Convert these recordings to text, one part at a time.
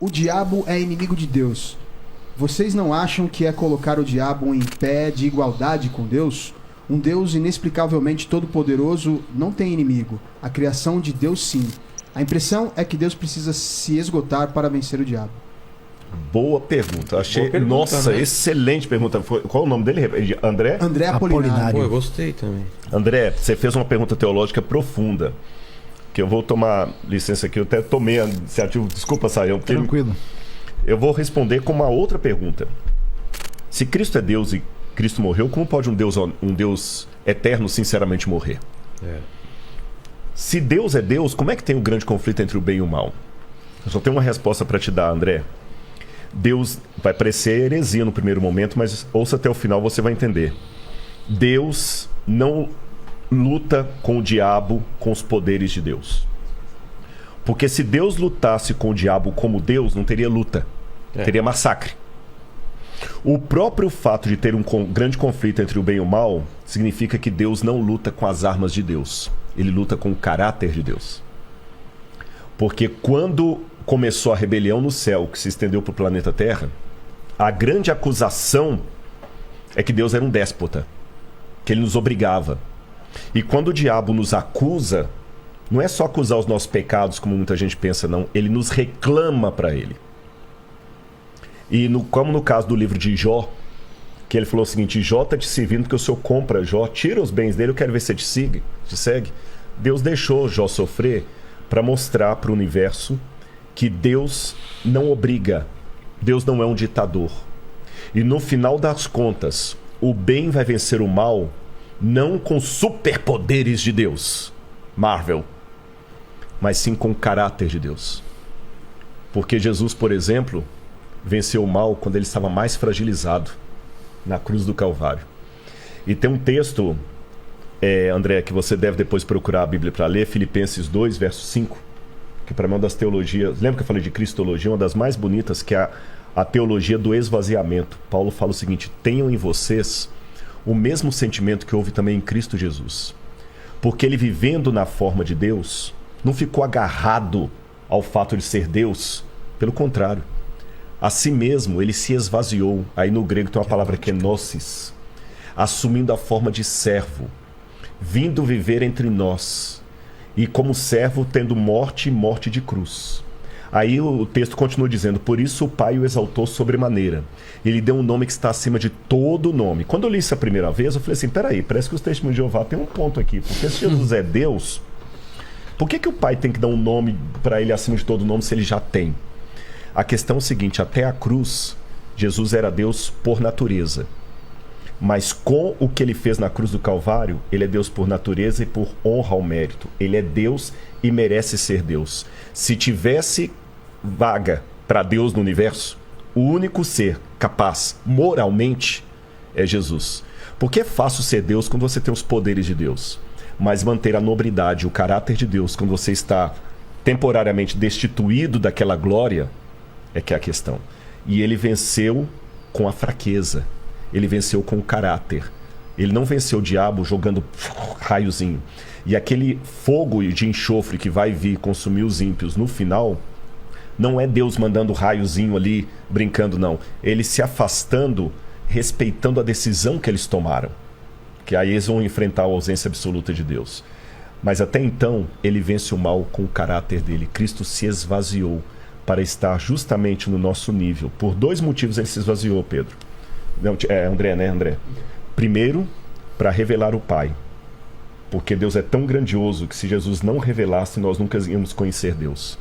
o diabo é inimigo de Deus. Vocês não acham que é colocar o diabo em pé de igualdade com Deus? Um Deus inexplicavelmente todo-poderoso não tem inimigo. A criação de Deus, sim. A impressão é que Deus precisa se esgotar para vencer o diabo. Boa pergunta. Achei. Boa pergunta, Nossa, né? Excelente pergunta. Qual o nome dele? André? André Apolinário. Pô, eu gostei também. André, você fez uma pergunta teológica profunda. Que eu vou tomar licença aqui. Eu até tomei a iniciativa. Desculpa, Saião. Tranquilo. Eu vou responder com uma outra pergunta. Se Cristo é Deus e Cristo morreu, como pode um Deus eterno sinceramente morrer? Se Deus é Deus, como é que tem um grande conflito entre o bem e o mal? Eu só tenho uma resposta para te dar, André. Deus vai parecer heresia no primeiro momento, mas ouça até o final, você vai entender. Deus não luta com o diabo com os poderes de Deus. Porque se Deus lutasse com o diabo como Deus, não teria luta. Teria massacre. O próprio fato de ter um grande conflito entre o bem e o mal significa que Deus não luta com as armas de Deus. Ele luta com o caráter de Deus. Porque quando começou a rebelião no céu, que se estendeu para o planeta Terra, a grande acusação é que Deus era um déspota, que ele nos obrigava. E quando o diabo nos acusa, não é só acusar os nossos pecados, como muita gente pensa, não. Ele nos reclama para ele. E como no caso do livro de Jó, que ele falou o seguinte: Jó está te servindo porque o Senhor compra Jó, tira os bens dele, eu quero ver se te segue. Deus deixou Jó sofrer para mostrar para o universo que Deus não obriga, Deus não é um ditador. E no final das contas, o bem vai vencer o mal, não com superpoderes de Deus, Marvel, mas sim com o caráter de Deus. Porque Jesus, por exemplo, venceu o mal quando ele estava mais fragilizado, na cruz do Calvário. E tem um texto, André, que você deve depois procurar a Bíblia para ler, Filipenses 2, verso 5, que para mim é uma das teologias, lembra que eu falei de cristologia, uma das mais bonitas, que é a teologia do esvaziamento. Paulo fala o seguinte: tenham em vocês o mesmo sentimento que houve também em Cristo Jesus. Porque ele, vivendo na forma de Deus, não ficou agarrado ao fato de ser Deus. Pelo contrário, a si mesmo ele se esvaziou. Aí no grego tem uma palavra que é gnosis, assumindo a forma de servo, vindo viver entre nós, e como servo tendo morte e morte de cruz. Aí o texto continua dizendo: por isso o Pai o exaltou sobremaneira, ele deu um nome que está acima de todo nome. Quando eu li isso a primeira vez, eu falei assim: peraí, parece que os testemunhos de Jeová tem um ponto aqui, porque se Jesus é Deus, por que o Pai tem que dar um nome para ele acima de todo nome se ele já tem? A questão é o seguinte: até a cruz, Jesus era Deus por natureza. Mas com o que ele fez na cruz do Calvário, ele é Deus por natureza e por honra ao mérito. Ele é Deus e merece ser Deus. Se tivesse vaga para Deus no universo, o único ser capaz moralmente é Jesus. Porque é fácil ser Deus quando você tem os poderes de Deus, mas manter a nobridade, o caráter de Deus, quando você está temporariamente destituído daquela glória, é que é a questão. E ele venceu com a fraqueza. Ele venceu com o caráter. Ele não venceu o diabo jogando raiozinho. E aquele fogo de enxofre que vai vir consumir os ímpios no final, não é Deus mandando raiozinho ali, brincando, não. Ele se afastando, respeitando a decisão que eles tomaram. Que aí eles vão enfrentar a ausência absoluta de Deus. Mas até então, ele vence o mal com o caráter dele. Cristo se esvaziou para estar justamente no nosso nível. Por dois motivos ele se esvaziou, Pedro. Não, André, né, André? Primeiro, para revelar o Pai. Porque Deus é tão grandioso que se Jesus não revelasse, nós nunca íamos conhecer Deus.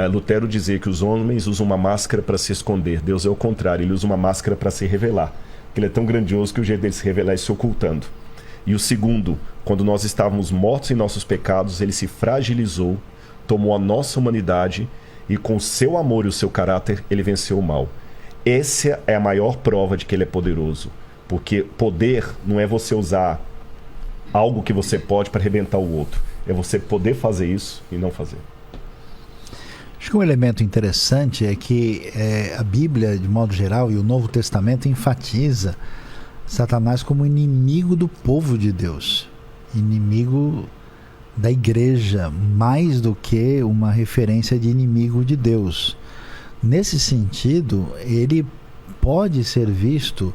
Lutero dizia que os homens usam uma máscara para se esconder. Deus é o contrário, ele usa uma máscara para se revelar. Ele é tão grandioso que o jeito dele se revelar é se ocultando. E o segundo, quando nós estávamos mortos em nossos pecados, ele se fragilizou, tomou a nossa humanidade e com o seu amor e o seu caráter, ele venceu o mal. Essa é a maior prova de que ele é poderoso. Porque poder não é você usar algo que você pode para arrebentar o outro. É você poder fazer isso e não fazer. Acho que um elemento interessante é que a Bíblia, de modo geral, e o Novo Testamento enfatiza Satanás como inimigo do povo de Deus. Inimigo da igreja, mais do que uma referência de inimigo de Deus. Nesse sentido, ele pode ser visto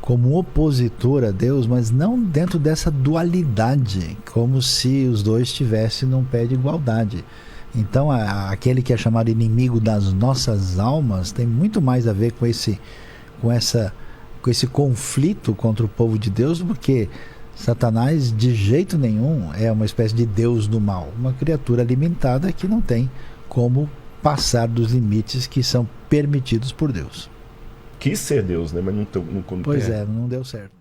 como opositor a Deus, mas não dentro dessa dualidade, como se os dois estivessem num pé de igualdade. Então, aquele que é chamado inimigo das nossas almas tem muito mais a ver com esse conflito contra o povo de Deus, porque Satanás de jeito nenhum é uma espécie de Deus do mal, uma criatura limitada que não tem como passar dos limites que são permitidos por Deus. Quis ser Deus, né? Mas não Pois é, não deu certo.